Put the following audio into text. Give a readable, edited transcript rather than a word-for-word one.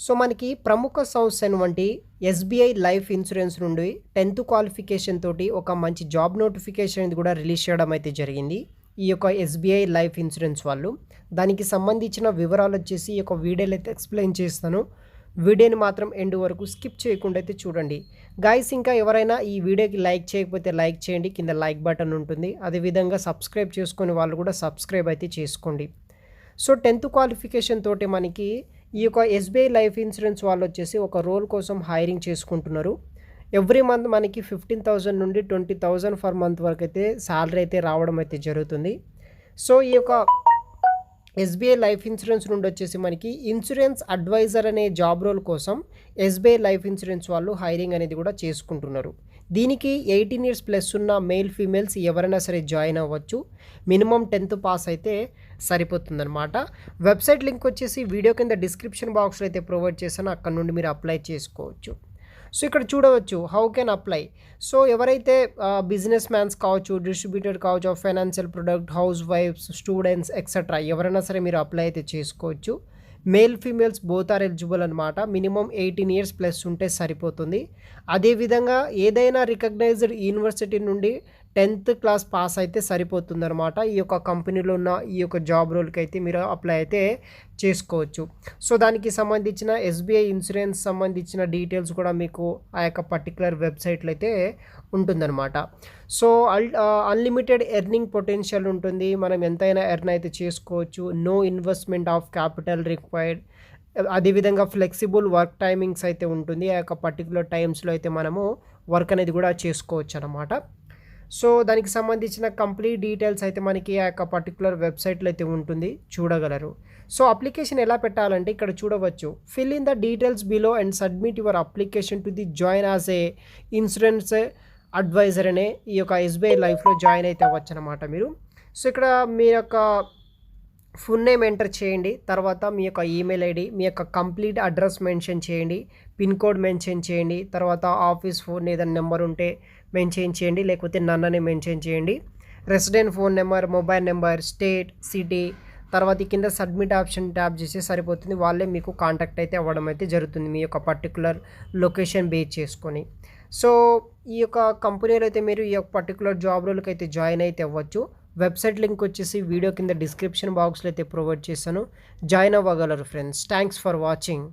So మనకి ప్రముఖ సంస్థ అయినటువంటి ఎస్బీఐ లైఫ్ ఇన్సూరెన్స్ నుండి 10th క్వాలిఫికేషన్ తోటి ఒక మంచి జాబ్ నోటిఫికేషన్ ఇది కూడా రిలీజ్ చేయడం అయితే జరిగింది. ఈ యొక్క ఎస్బీఐ లైఫ్ ఇన్సూరెన్స్ వాళ్ళు. దానికి సంబంధించిన వివరాలు వచ్చేసి ఈ యొక్క వీడియోలో అయితే ఎక్స్ప్లెయిన్ చేస్తాను. వీడియోని మాత్రం ఎండ్ వరకు స్కిప్ చేయకుండా అయితే చూడండి. గైస్ ఇంకా ఎవరైనా ఈ వీడియోకి లైక్ చేయకపోతే లైక్ చేయండి. కింద లైక్ బటన్ ఉంటుంది. అదేవిధంగా సబ్స్క్రైబ్ చేసుకునే వాళ్ళు కూడా సబ్స్క్రైబ్ అయితే చేసుకోండి. సో 10th క్వాలిఫికేషన్ తోటి మనకి ఈ యొక్క ఎస్బీఐ లైఫ్ ఇన్సూరెన్స్ వాళ్ళు వచ్చేసి ఒక రోల్ కోసం హైరింగ్ చేసుకుంటున్నారు. ఎవ్రీ మంత్ మనకి 15,000 నుండి 20,000 ఫర్ మంత్ వరకు అయితే శాలరీ అయితే రావడం అయితే జరుగుతుంది. సో ఈ యొక్క ఎస్బీఐ లైఫ్ ఇన్సూరెన్స్ నుండి వచ్చేసి మనకి ఇన్సూరెన్స్ అడ్వైజర్ అనే జాబ్ రోల్ కోసం ఎస్బీఐ లైఫ్ ఇన్సూరెన్స్ వాళ్ళు హైరింగ్ అనేది కూడా చేసుకుంటున్నారు. దీనికి 18 ఇయర్స్ ప్లస్ ఉన్న మేల్ ఫీమేల్స్ ఎవరైనా సరే జాయిన్ అవ్వచ్చు. మినిమం 10th పాస్ అయితే సరిపోతుందన్నమాట. వెబ్సైట్ లింక్ వచ్చేసి వీడియో కింద డిస్క్రిప్షన్ బాక్స్లో అయితే ప్రొవైడ్ చేశాను. అక్కడ నుండి మీరు అప్లై చేసుకోవచ్చు. సో ఇక్కడ చూడవచ్చు హౌ కెన్ అప్లై. సో ఎవరైతే బిజినెస్ మ్యాన్స్ కావచ్చు, డిస్ట్రిబ్యూటర్ కావచ్చు, financial product, house wifes, students etcetera ఎవరైనా సరే మీరు అప్లై అయితే చేసుకోవచ్చు. Male females both are eligible అనమాట. మినిమం 18 ఇయర్స్ ప్లస్ ఉంటే సరిపోతుంది. అదేవిధంగా ఏదైనా రికగ్నైజ్డ్ యూనివర్సిటీ నుండి 10th క్లాస్ పాస్ అయితే సరిపోతుందన్నమాట. ఈ యొక్క కంపెనీలో ఉన్న ఈ యొక్క జాబ్ రోల్కి అయితే మీరు అప్లై అయితే చేసుకోవచ్చు. సో దానికి సంబంధించిన ఎస్బీఐ ఇన్సూరెన్స్ సంబంధించిన డీటెయిల్స్ కూడా మీకు ఆ యొక్క పర్టికులర్ వెబ్సైట్లో అయితే ఉంటుందన్నమాట. సో అన్లిమిటెడ్ ఎర్నింగ్ పొటెన్షియల్ ఉంటుంది. మనం ఎంతైనా ఎర్న్ అయితే చేసుకోవచ్చు. No investment of capital required. అదేవిధంగా ఫ్లెక్సిబుల్ వర్క్ టైమింగ్స్ అయితే ఉంటుంది. ఆ యొక్క పర్టికులర్ టైమ్స్లో అయితే మనము వర్క్ అనేది కూడా చేసుకోవచ్చు అన్నమాట. సో దానికి సంబంధించిన కంప్లీట్ డీటెయిల్స్ అయితే మనకి ఆ యొక్క పర్టికులర్ వెబ్సైట్లో అయితే ఉంటుంది, చూడగలరు. సో అప్లికేషన్ ఎలా పెట్టాలంటే ఇక్కడ చూడవచ్చు. Fill in the details below and submit your application to the join as a insurance advisor అనే ఈ యొక్క ఎస్బీఐ లైఫ్లో జాయిన్ అయితే అవ్వచ్చు అనమాట మీరు. సో ఇక్కడ మీ యొక్క ఫుల్ నేమ్ ఎంటర్ చేయండి. తర్వాత మీ యొక్క ఈమెయిల్ ఐడి, మీ యొక్క కంప్లీట్ అడ్రస్ మెన్షన్ చేయండి, పిన్ కోడ్ మెన్షన్ చేయండి. తర్వాత ఆఫీస్ ఫోన్ ఏదైనా నెంబర్ ఉంటే మెన్షన్ చేయండి, లేకపోతే నన్నని మెన్షన్ చేయండి. Resident phone number, mobile number, state, city. తర్వాత కింద సబ్మిట్ ఆప్షన్ ట్యాప్ చేస్తే సరిపోతుంది. వాళ్ళే మీకు కాంటాక్ట్ అయితే అవ్వడం అయితే జరుగుతుంది మీ యొక్క పర్టికులర్ లొకేషన్ బేస్ చేసుకొని. సో ఈ యొక్క కంపెనీలో అయితే మీరు ఈ యొక్క పర్టికులర్ జాబ్ రోల్కి అయితే జాయిన్ అయితే అవ్వచ్చు. వెబ్సైట్ లింక్ వచ్చేసి వీడియో కింద డిస్క్రిప్షన్ బాక్స్లో అయితే ప్రొవైడ్ చేశాను. జాయిన్ అవ్వగలరు ఫ్రెండ్స్. Thanks for watching.